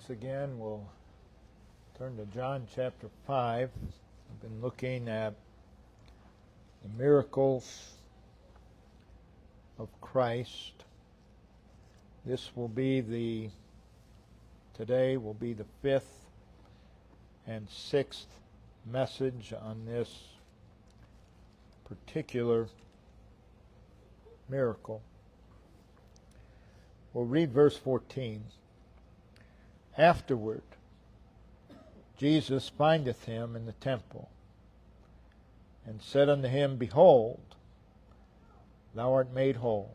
Once again, we'll turn to John chapter 5. We've been looking at the miracles of Christ. Today will be the fifth and sixth message on this particular miracle. We'll read verse 14. Afterward, Jesus findeth him in the temple, and said unto him, Behold, thou art made whole.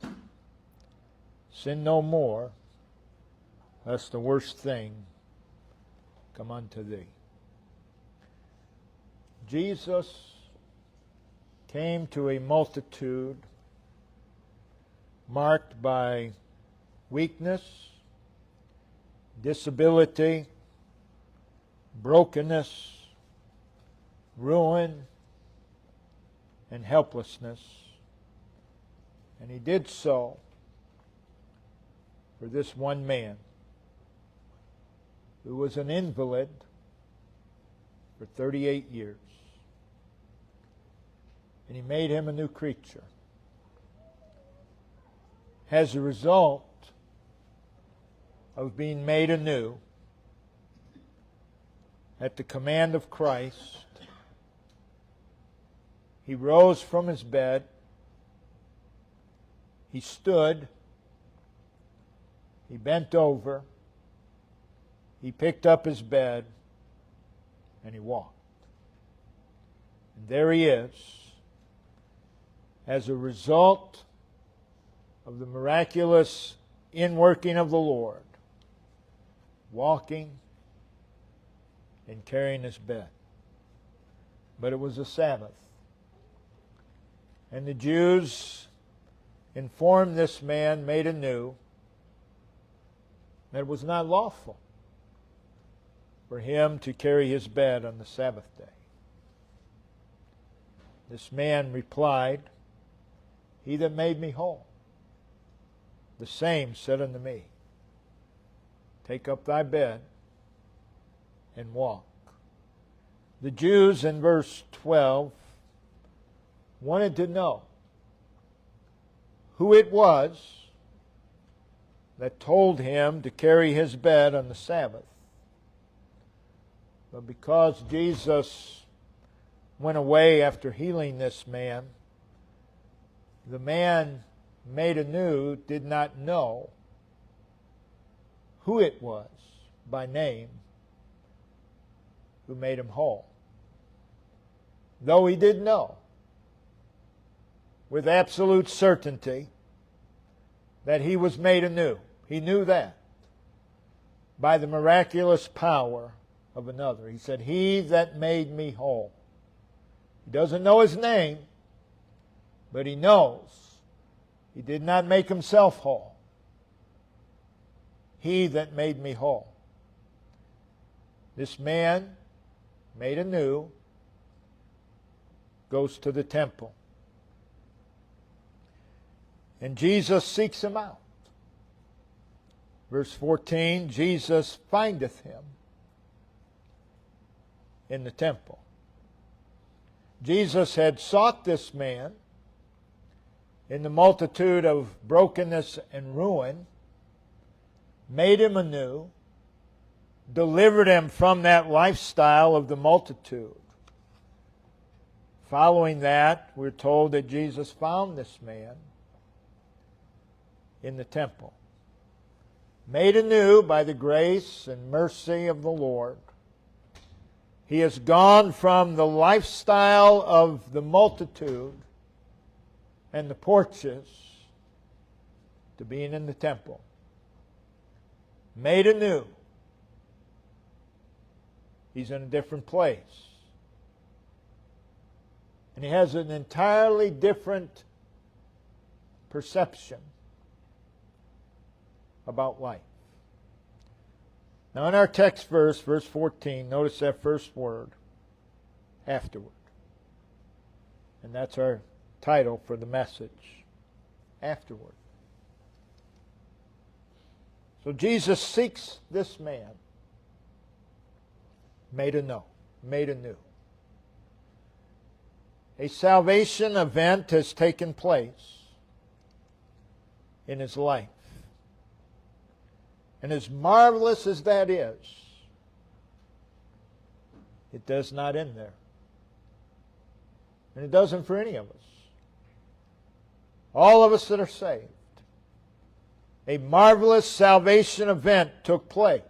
Sin no more, lest the worst thing come unto thee. Jesus came to a multitude marked by weakness, disability, brokenness, ruin, and helplessness. And he did so for this one man who was an invalid for 38 years. And he made him a new creature. As a result of being made anew, at the command of Christ, he rose from his bed, he stood, he bent over, he picked up his bed, and he walked. And there he is, as a result of the miraculous inworking of the Lord, walking and carrying his bed. But it was a Sabbath. And the Jews informed this man, made anew, that it was not lawful for him to carry his bed on the Sabbath day. This man replied, He that made me whole, the same said unto me, Take up thy bed and walk. The Jews in verse 12 wanted to know who it was that told him to carry his bed on the Sabbath. But because Jesus went away after healing this man, the man made anew did not know who it was by name who made him whole. Though he did know with absolute certainty that he was made anew. He knew that by the miraculous power of another. He said, He that made me whole. He doesn't know his name, but he knows he did not make himself whole. He that made me whole. This man, made anew, goes to the temple. And Jesus seeks him out. Verse 14, Jesus findeth him in the temple. Jesus had sought this man in the multitude of brokenness and ruin, made him anew, delivered him from that lifestyle of the multitude. Following that, we're told that Jesus found this man in the temple. Made anew by the grace and mercy of the Lord. He has gone from the lifestyle of the multitude and the porches to being in the temple. Made anew. He's in a different place. And he has an entirely different perception about life. Now in our text verse, verse 14, notice that first word, afterward. And that's our title for the message, Afterward. So Jesus seeks this man made anew. A salvation event has taken place in his life. And as marvelous as that is, it does not end there. And it doesn't for any of us. All of us that are saved. A marvelous salvation event took place.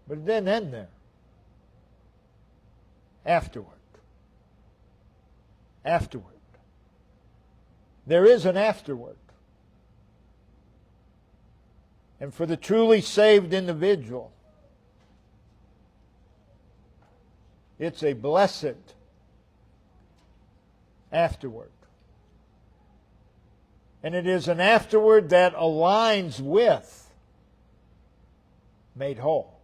But it didn't end there. Afterward. There is an afterward. And for the truly saved individual, it's a blessed afterward. And it is an afterward that aligns with made whole.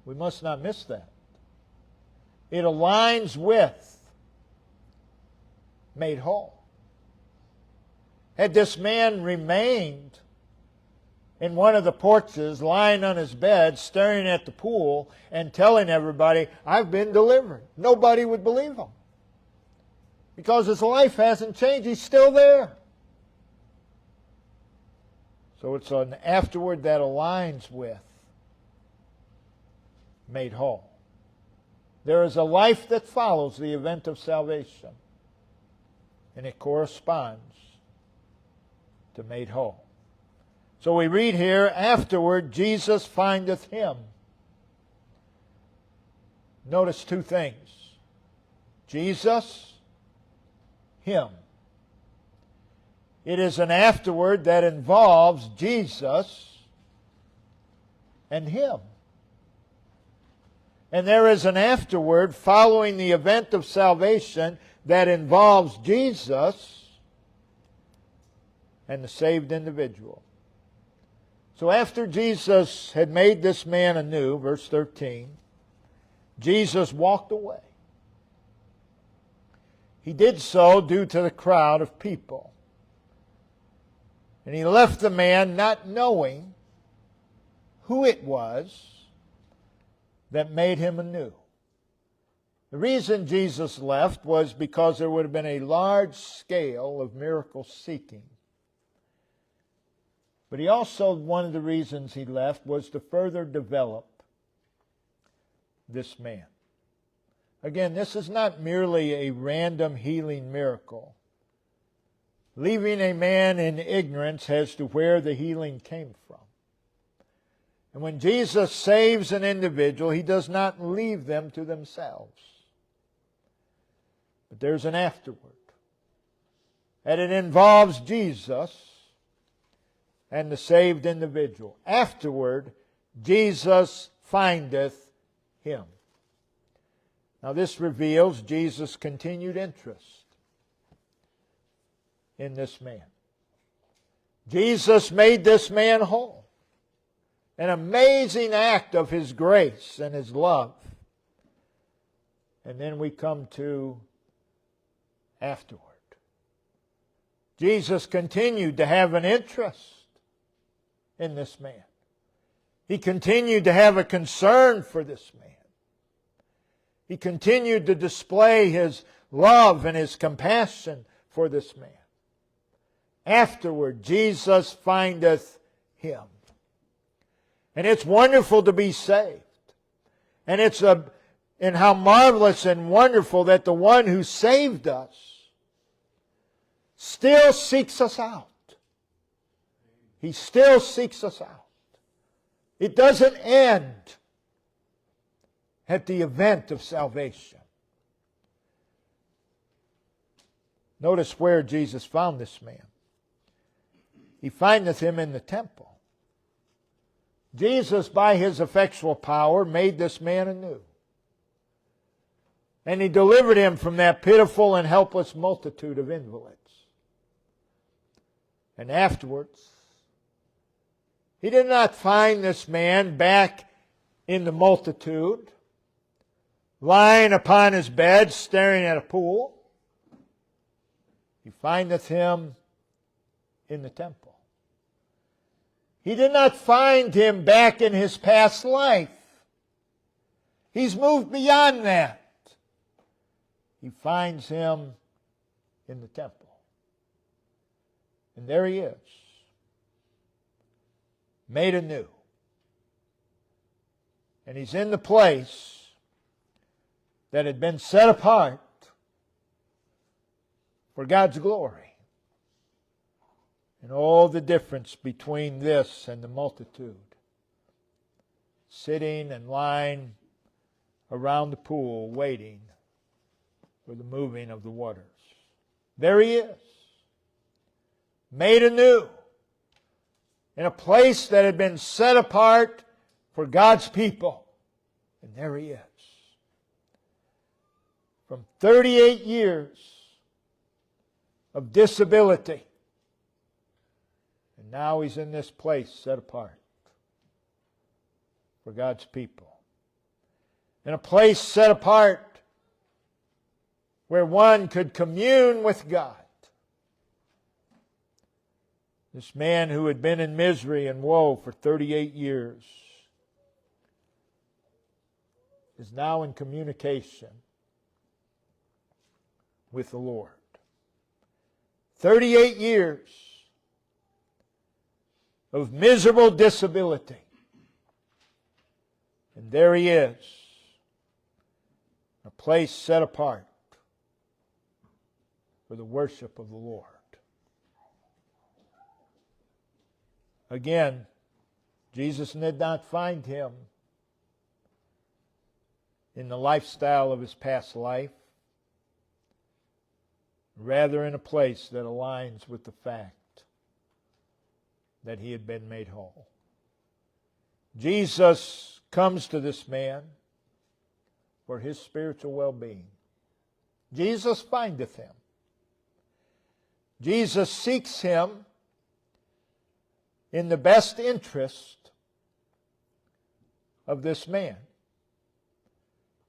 We must not miss that. It aligns with made whole. Had this man remained in one of the porches, lying on his bed, staring at the pool, and telling everybody, I've been delivered, nobody would believe him. Because his life hasn't changed. He's still there. So it's an afterward that aligns with made whole. There is a life that follows the event of salvation. And it corresponds to made whole. So we read here, afterward Jesus findeth him. Notice two things. Jesus, him. It is an afterward that involves Jesus and him. And there is an afterward following the event of salvation that involves Jesus and the saved individual. So after Jesus had made this man anew, verse 13, Jesus walked away. He did so due to the crowd of people. And he left the man not knowing who it was that made him anew. The reason Jesus left was because there would have been a large scale of miracle seeking. But he also, one of the reasons he left was to further develop this man. Again, this is not merely a random healing miracle, leaving a man in ignorance as to where the healing came from. And when Jesus saves an individual, he does not leave them to themselves. But there's an afterward. And it involves Jesus and the saved individual. Afterward, Jesus findeth him. Now this reveals Jesus' continued interest in this man. Jesus made this man whole. An amazing act of his grace and his love. And then we come to afterward. Jesus continued to have an interest in this man. He continued to have a concern for this man. He continued to display his love and his compassion for this man. Afterward, Jesus findeth him. And it's wonderful to be saved. And and how marvelous and wonderful that the one who saved us still seeks us out. He still seeks us out. It doesn't end at the event of salvation. Notice where Jesus found this man. He findeth him in the temple. Jesus, by his effectual power, made this man anew. And he delivered him from that pitiful and helpless multitude of invalids. And afterwards, he did not find this man back in the multitude, lying upon his bed, staring at a pool. He findeth him in the temple. He did not find him back in his past life, He's moved beyond that. He finds him in the temple. And there he is, made anew. And he's in the place that had been set apart for God's glory. And all the difference between this and the multitude sitting and lying around the pool waiting for the moving of the waters. There he is, made anew, in a place that had been set apart for God's people. And there he is. From 38 years of disability, and now he's in this place set apart for God's people. In a place set apart where one could commune with God. This man who had been in misery and woe for 38 years is now in communication with the Lord. 38 years of miserable disability. And there he is, a place set apart for the worship of the Lord. Again, Jesus did not find him in the lifestyle of his past life, rather in a place that aligns with the fact that he had been made whole. Jesus comes to this man for his spiritual well-being. Jesus findeth him. Jesus seeks him in the best interest of this man,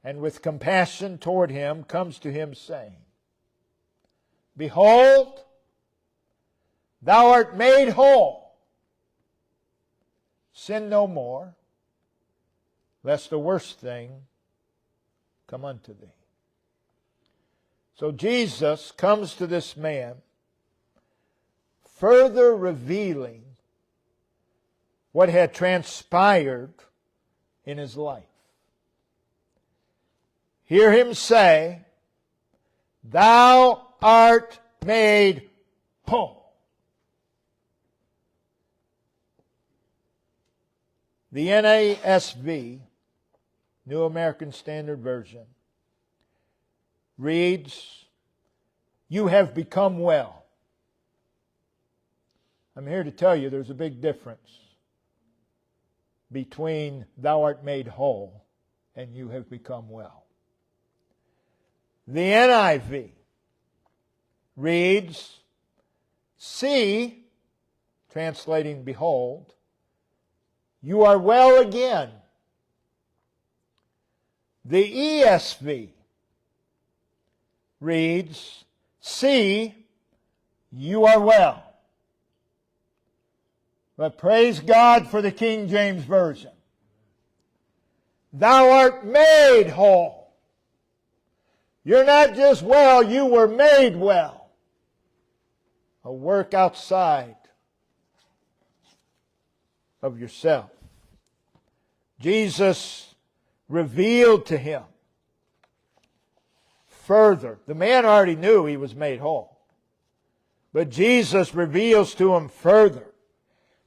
and with compassion toward him comes to him saying, Behold, thou art made whole. Sin no more, lest the worst thing come unto thee. So Jesus comes to this man, further revealing what had transpired in his life. Hear him say, Thou art made whole. The NASV, New American Standard Version, reads, You have become well. I'm here to tell you there's a big difference between thou art made whole and you have become well. The NIV reads, See, translating behold, you are well again. The ESV reads, See, you are well. But praise God for the King James Version. Thou art made whole. You're not just well, you were made well. A work outside of yourself. Jesus revealed to him further. The man already knew he was made whole. But Jesus reveals to him further.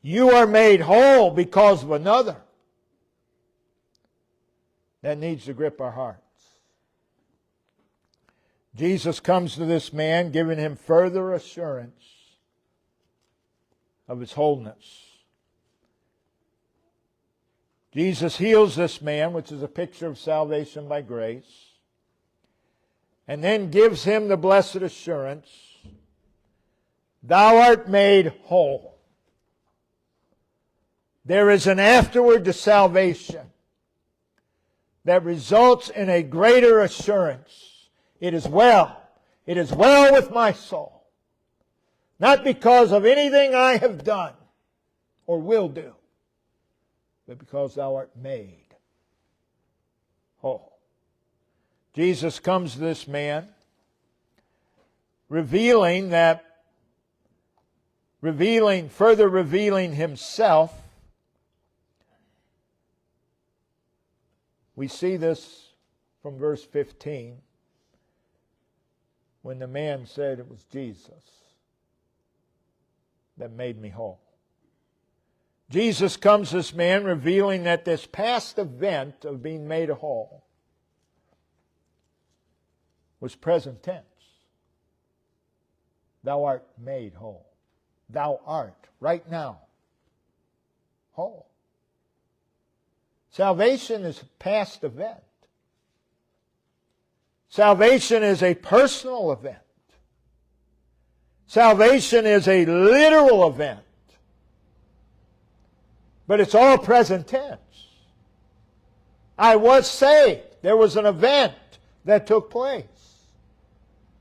You are made whole because of another. That needs to grip our hearts. Jesus comes to this man, giving him further assurance of his wholeness. Jesus heals this man, which is a picture of salvation by grace, and then gives him the blessed assurance, Thou art made whole. There is an afterward to salvation that results in a greater assurance. It is well. It is well with my soul. Not because of anything I have done or will do, but because thou art made whole. Jesus comes to this man, further revealing himself. We see this from verse 15, when the man said it was Jesus that made me whole. Jesus comes to this man revealing that this past event of being made whole was present tense. Thou art made whole. Thou art, right now, whole. Salvation is a past event. Salvation is a personal event. Salvation is a literal event. But it's all present tense. I was saved. There was an event that took place.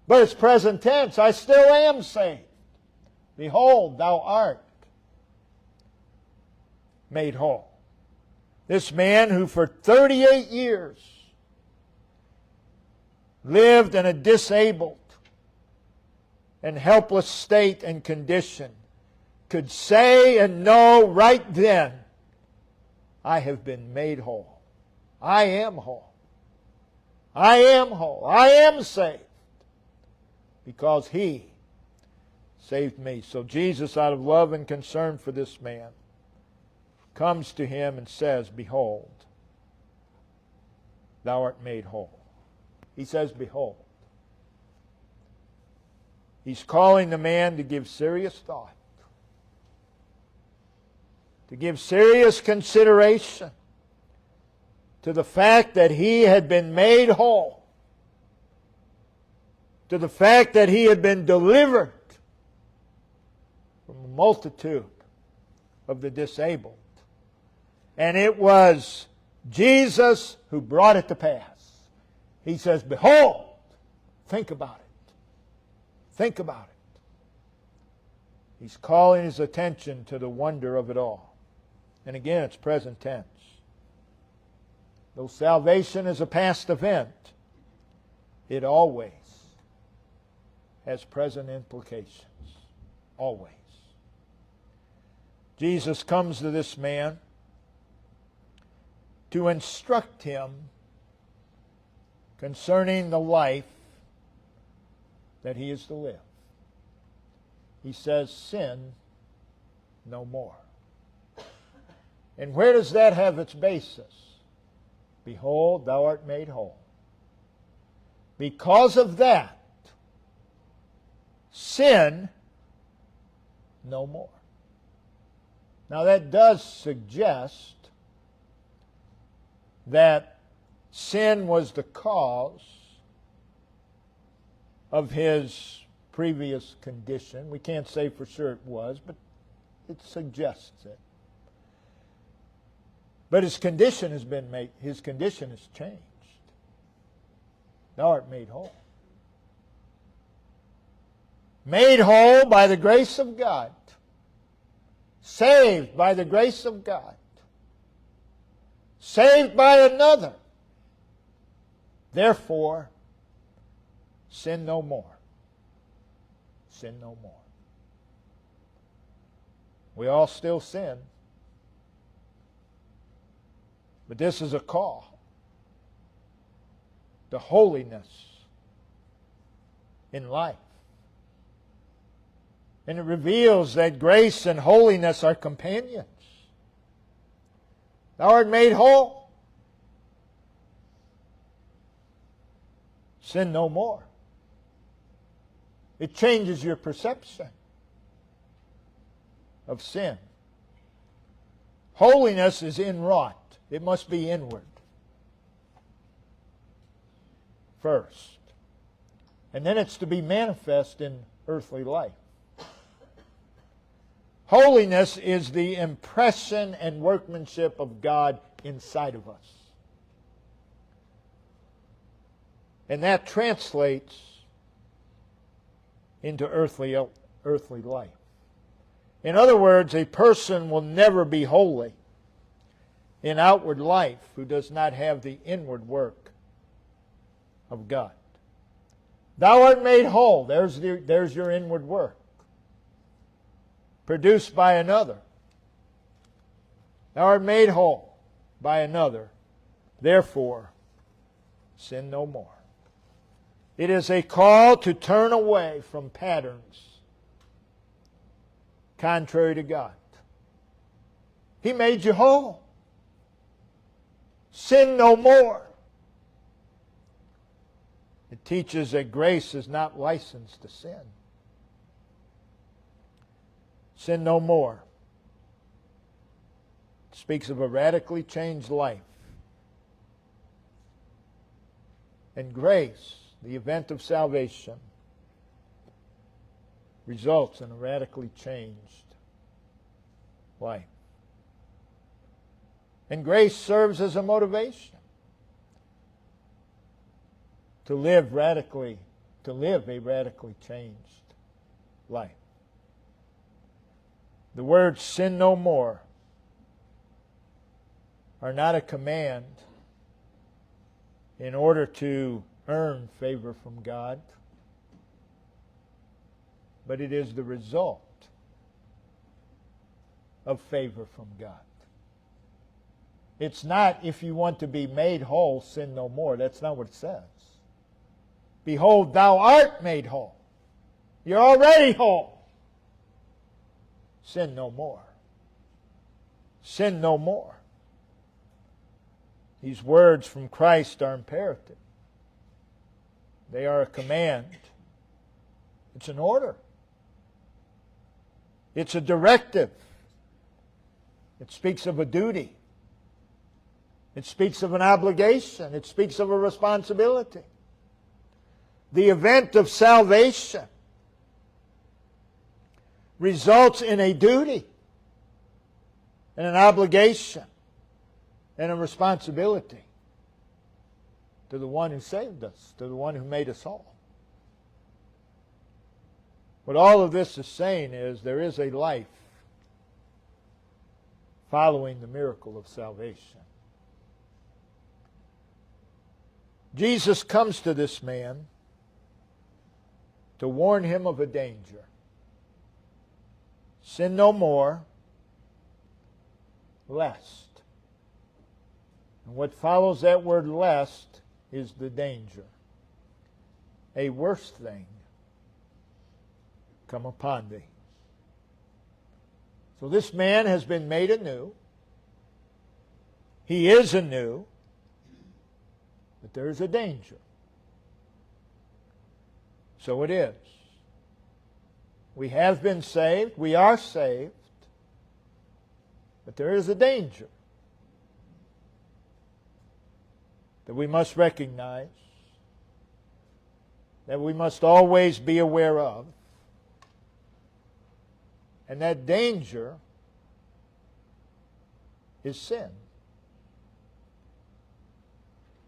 But it's present tense. I still am saved. Behold, thou art made whole. This man who for 38 years lived in a disabled and helpless state and condition could say and know right then, I have been made whole. I am whole. I am whole. I am saved. Because He saved me. So Jesus, out of love and concern for this man, comes to him and says, behold, thou art made whole. He says, behold. He's calling the man to give serious thought, to give serious consideration to the fact that he had been made whole, to the fact that he had been delivered from a multitude of the disabled. And it was Jesus who brought it to pass. He says, behold, think about it. Think about it. He's calling his attention to the wonder of it all. And again, it's present tense. Though salvation is a past event, it always has present implications. Always. Jesus comes to this man to instruct him concerning the life that he is to live. He says, sin no more. And where does that have its basis? Behold, thou art made whole. Because of that, sin no more. Now that does suggest that sin was the cause of his previous condition. We can't say for sure it was, but it suggests it. But his condition has changed. Thou art made whole. Made whole by the grace of God. Saved by the grace of God. Saved by another. Therefore, sin no more. Sin no more. We all still sin. But this is a call to holiness in life. And it reveals that grace and holiness are companions. Thou art made whole. Sin no more. It changes your perception of sin. Holiness is inwrought. It must be inward first. And then it's to be manifest in earthly life. Holiness is the impression and workmanship of God inside of us. And that translates into earthly life. In other words, a person will never be holy in outward life who does not have the inward work of God. Thou art made whole. There's your inward work. Produced by another. Thou art made whole by another. Therefore, sin no more. It is a call to turn away from patterns contrary to God. He made you whole. Sin no more. It teaches that grace is not licensed to sin. Sin no more. It speaks of a radically changed life. And grace, the event of salvation, results in a radically changed life. And grace serves as a motivation to live a radically changed life. The words sin no more are not a command in order to earn favor from God, but it is the result of favor from God. It's not, if you want to be made whole, sin no more. That's not what it says. Behold, thou art made whole. You're already whole. Sin no more. Sin no more. These words from Christ are imperative. They are a command. It's an order. It's a directive. It speaks of a duty. It speaks of an obligation. It speaks of a responsibility. The event of salvation results in a duty and an obligation and a responsibility to the one who saved us, to the one who made us whole. What all of this is saying is there is a life following the miracle of salvation. Jesus comes to this man to warn him of a danger. Sin no more, lest. And what follows that word lest is the danger. A worse thing come upon thee. So this man has been made anew. He is anew. But there is a danger. So it is. We have been saved. We are saved. But there is a danger that we must recognize, that we must always be aware of. And that danger is sin.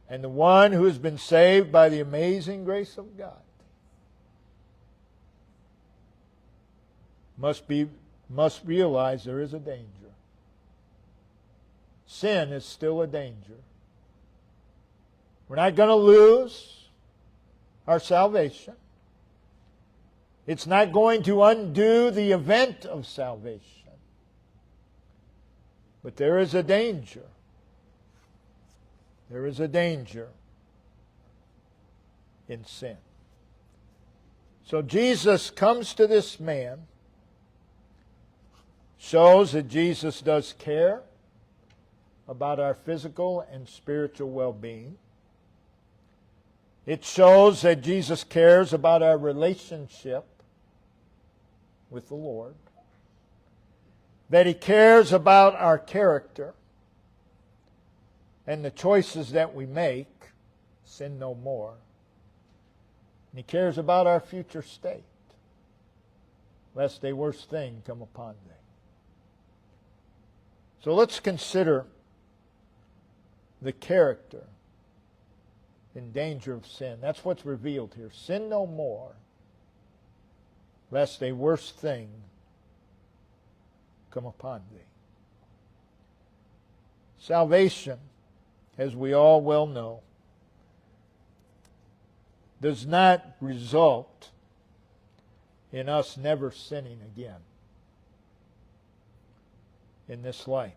And the one who has been saved by the amazing grace of God must realize there is a danger. Sin is still a danger. We're not going to lose our salvation. It's not going to undo the event of salvation. But there is a danger. There is a danger in sin. So Jesus comes to this man, shows that Jesus does care about our physical and spiritual well-being. It shows that Jesus cares about our relationship with the Lord, that He cares about our character and the choices that we make, sin no more. And He cares about our future state, lest a worse thing come upon thee. So let's consider the character in danger of sin. That's what's revealed here. Sin no more, lest a worse thing come upon thee. Salvation, as we all well know, does not result in us never sinning again in this life.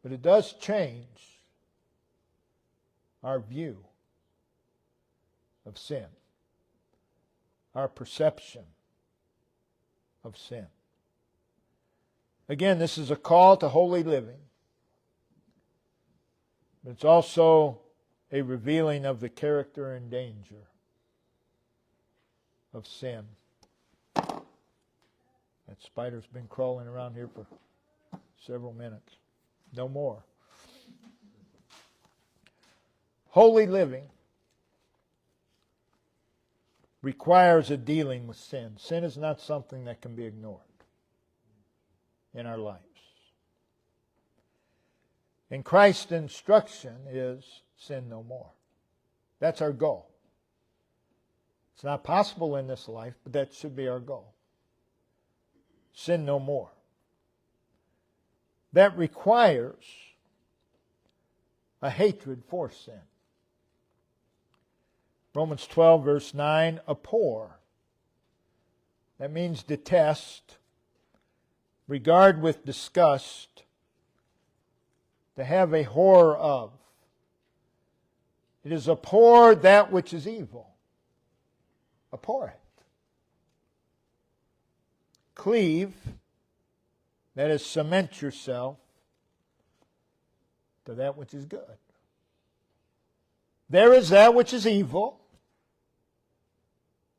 But it does change our view of sin, our perception of sin. Again, this is a call to holy living. But it's also a revealing of the character and danger of sin. That spider's been crawling around here for several minutes. No more. Holy living requires a dealing with sin. Sin is not something that can be ignored in our lives. And Christ's instruction is sin no more. That's our goal. It's not possible in this life, but that should be our goal. Sin no more. That requires a hatred for sin. Romans 12, verse 9, abhor. That means detest, regard with disgust, to have a horror of. It is abhor that which is evil. Abhor it. Cleave, that is, cement yourself to that which is good. There is that which is evil,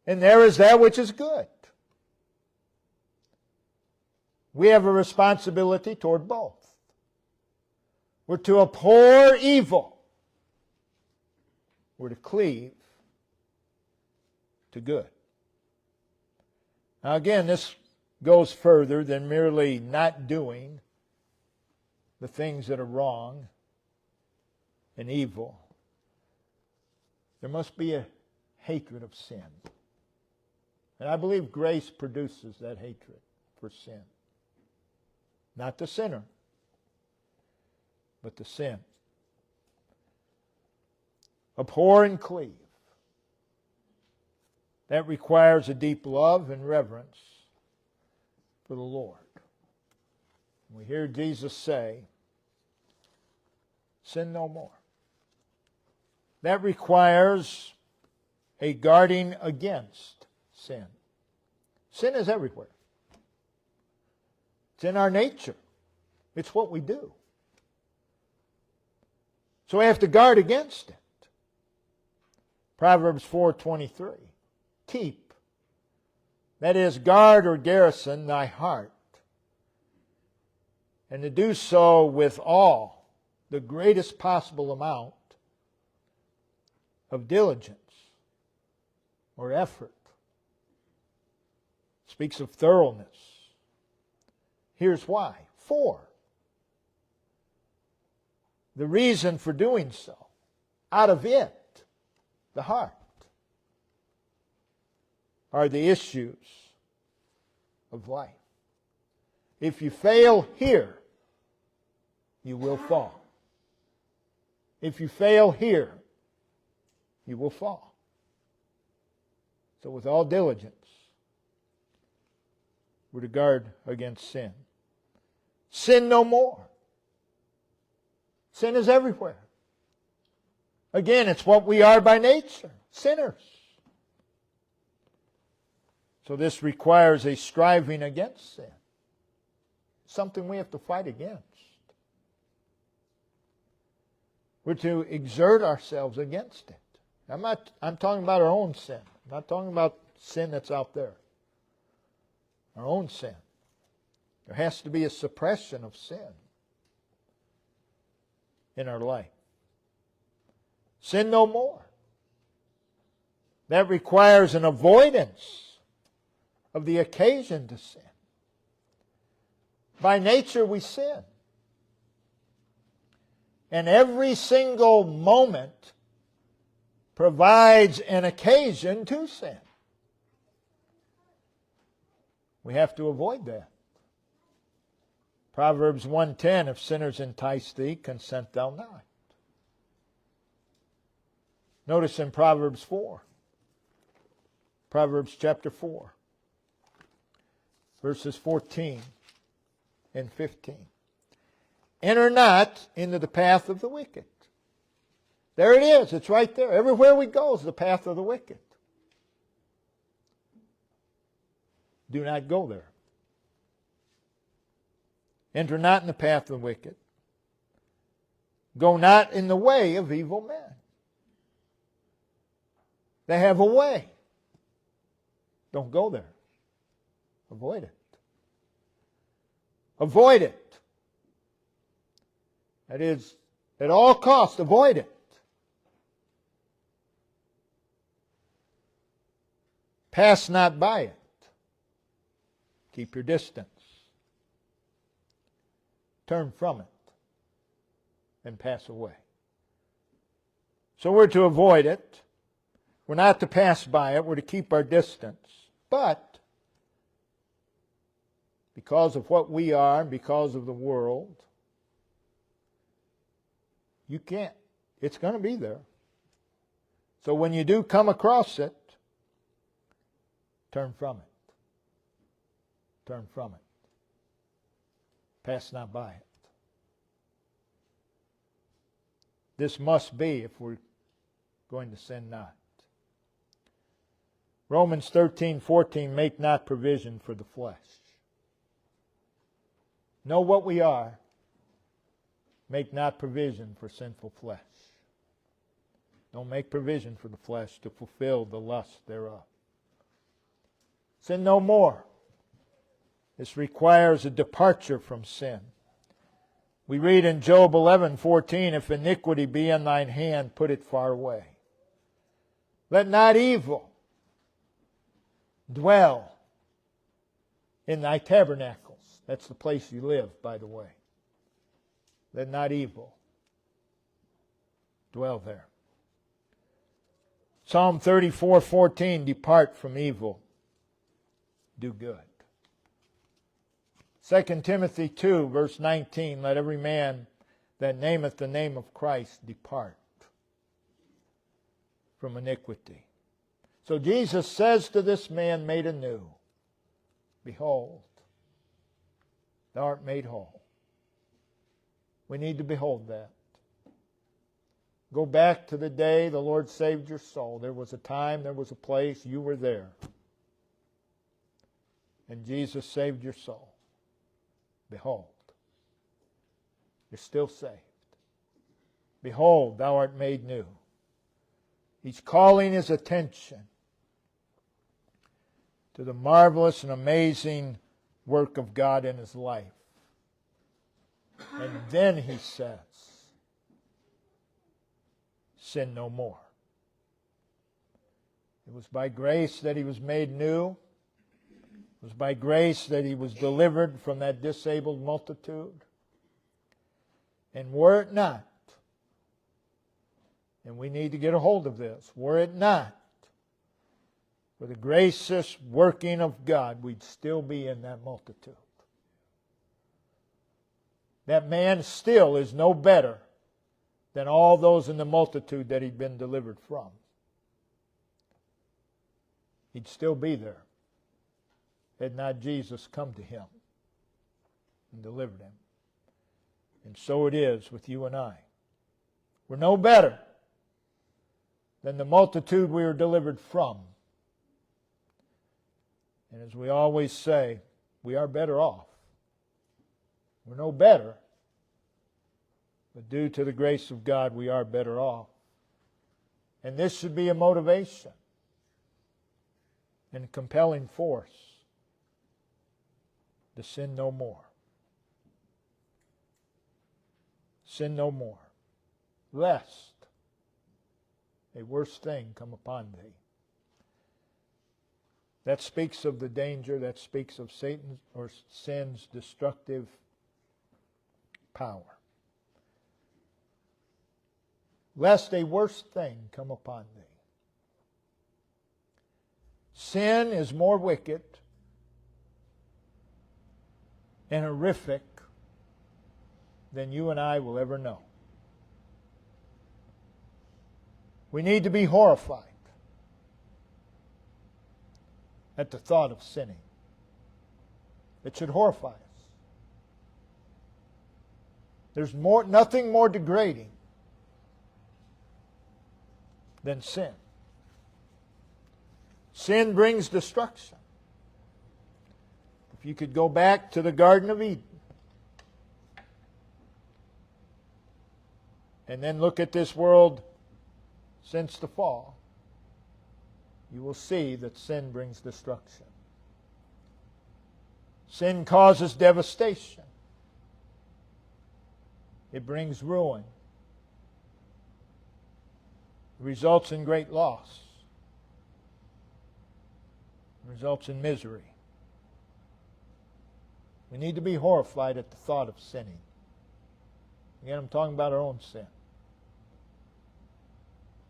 and there is that which is good. We have a responsibility toward both. We're to abhor evil. We're to cleave to good. Now again, this goes further than merely not doing the things that are wrong and evil. There must be a hatred of sin. And I believe grace produces that hatred for sin. Not the sinner, but the sin. Abhor and cleave. That requires a deep love and reverence for the Lord. We hear Jesus say, sin no more. That requires a guarding against sin. Sin is everywhere. It's in our nature. It's what we do. So we have to guard against it. Proverbs 4:23. Keep, that is, guard or garrison thy heart, and to do so with all, the greatest possible amount of diligence or effort. Speaks of thoroughness. Here's why. For the reason for doing so, out of it, the heart, are the issues of life. If you fail here, you will fall. If you fail here, you will fall. So with all diligence, we're to guard against sin. Sin no more. Sin is everywhere. Again, it's what we are by nature, sinners. So this requires a striving against sin. Something we have to fight against. We're to exert ourselves against it. I'm talking about our own sin. I'm not talking about sin that's out there. Our own sin. There has to be a suppression of sin in our life. Sin no more. That requires an avoidance of the occasion to sin. By nature we sin. And every single moment provides an occasion to sin. We have to avoid that. Proverbs 1:10, if sinners entice thee, consent thou not. Notice in Proverbs 4, Proverbs chapter 4, verses 14 and 15. Enter not into the path of the wicked. There it is. It's right there. Everywhere we go is the path of the wicked. Do not go there. Enter not in the path of the wicked. Go not in the way of evil men. They have a way. Don't go there. Avoid it. Avoid it. That is, at all costs, avoid it. Pass not by it. Keep your distance. Turn from it and pass away. So we're to avoid it. We're not to pass by it. We're to keep our distance. But because of what we are and because of the world, you can't. It's going to be there. So when you do come across it, turn from it. Turn from it. Pass not by it. This must be if we're going to sin not. Romans 13:14, make not provision for the flesh. Know what we are. Make not provision for sinful flesh. Don't make provision for the flesh to fulfill the lust thereof. Sin no more. This requires a departure from sin. We read in Job 11:14, if iniquity be in thine hand, put it far away. Let not evil dwell in thy tabernacles. That's the place you live, by the way. Let not evil dwell there. Psalm 34:14, depart from evil, do good. 2 Timothy 2, verse 19, let every man that nameth the name of Christ depart from iniquity. So Jesus says to this man made anew, behold, thou art made whole. We need to behold that. Go back to the day the Lord saved your soul. There was a time, there was a place, you were there. And Jesus saved your soul. Behold, you're still saved. Behold, thou art made new. He's calling his attention to the marvelous and amazing work of God in his life. And then he says, sin no more. It was by grace that he was made new. It was by grace that he was delivered from that disabled multitude. And were it not, and we need to get a hold of this, were it not for the gracious working of God, we'd still be in that multitude. That man still is no better than all those in the multitude that he'd been delivered from. He'd still be there had not Jesus come to him and delivered him. And so it is with you and I. We're no better than the multitude we were delivered from. And as we always say, we are better off. We're no better, but due to the grace of God, we are better off. And this should be a motivation and a compelling force to sin no more. Sin no more, lest a worse thing come upon thee. That speaks of the danger, that speaks of Satan's or sin's destructive power. Lest a worse thing come upon thee. Sin is more wicked and horrific than you and I will ever know. We need to be horrified at the thought of sinning. It should horrify us. There's nothing more degrading than sin. Sin brings destruction. If you could go back to the Garden of Eden and then look at this world since the fall, you will see that sin brings destruction. Sin causes devastation. It brings ruin. It results in great loss. It results in misery. We need to be horrified at the thought of sinning. Again, I'm talking about our own sin.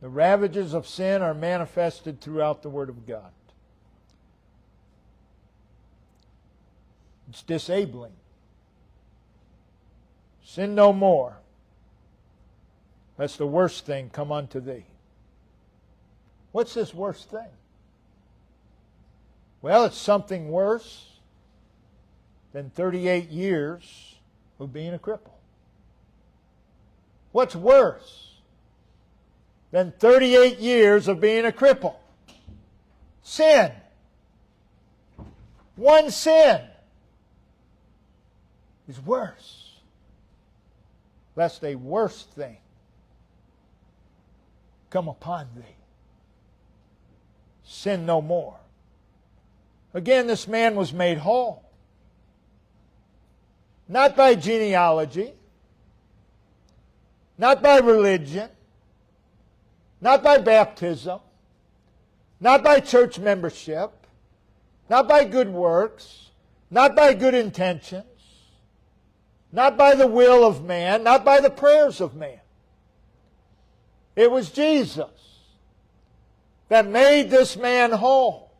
The ravages of sin are manifested throughout the Word of God. It's disabling. Sin no more, lest the worst thing come unto thee. What's this worst thing? Well, it's something worse than 38 years of being a cripple. What's worse than 38 years of being a cripple? Sin. One sin is worse, lest a worse thing come upon thee. Sin no more. Again, this man was made whole. Not by genealogy, not by religion, not by baptism, not by church membership, not by good works, not by good intentions, not by the will of man, not by the prayers of man. It was Jesus that made this man whole.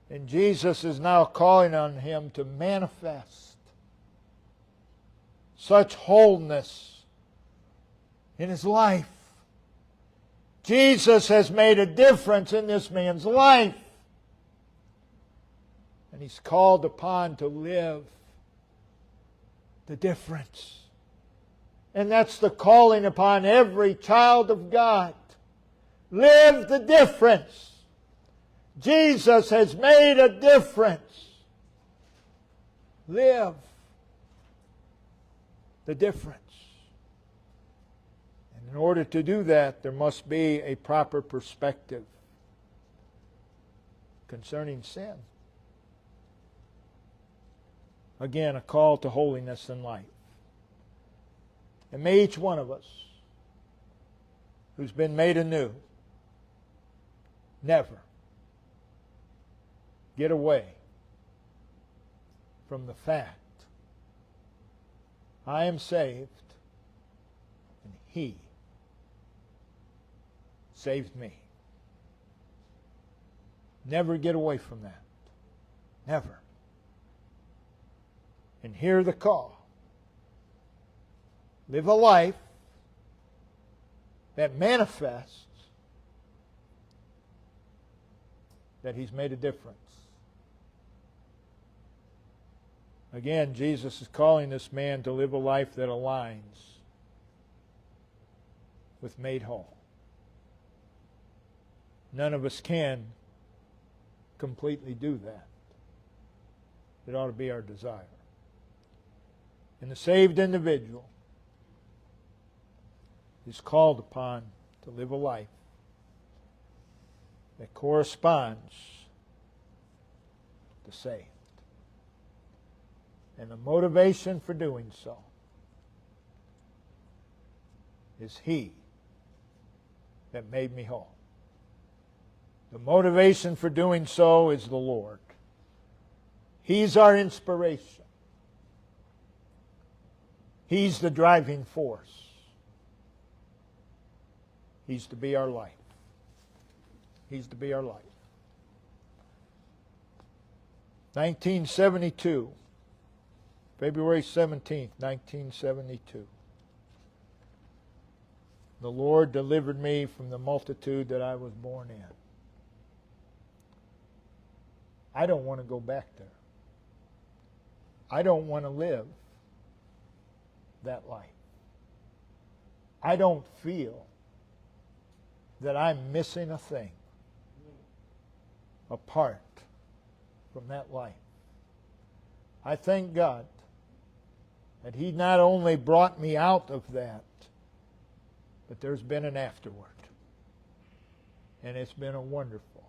And Jesus is now calling on him to manifest such wholeness in his life. Jesus has made a difference in this man's life. And he's called upon to live the difference. And that's the calling upon every child of God. Live the difference. Jesus has made a difference. Live the difference. And in order to do that, there must be a proper perspective concerning sin. Again, a call to holiness in life. And may each one of us who's been made anew never get away from the fact I am saved and He saved me. Never get away from that. Never. And hear the call. Live a life that manifests that He's made a difference. Again, Jesus is calling this man to live a life that aligns with made whole. None of us can completely do that. It ought to be our desire. And the saved individual is called upon to live a life that corresponds to saved. And the motivation for doing so is He that made me whole. The motivation for doing so is the Lord. He's our inspiration. He's the driving force. He's to be our life. He's to be our life. 1972, February 17th, 1972. The Lord delivered me from the multitude that I was born in. I don't want to go back there. I don't want to live that life. I don't feel that I'm missing a thing apart from that life. I thank God that He not only brought me out of that, but there's been an afterward. And it's been a wonderful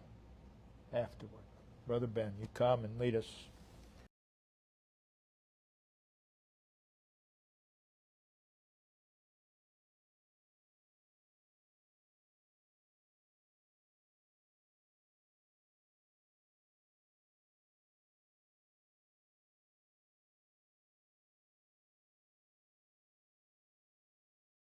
afterward. Brother Ben, you come and lead us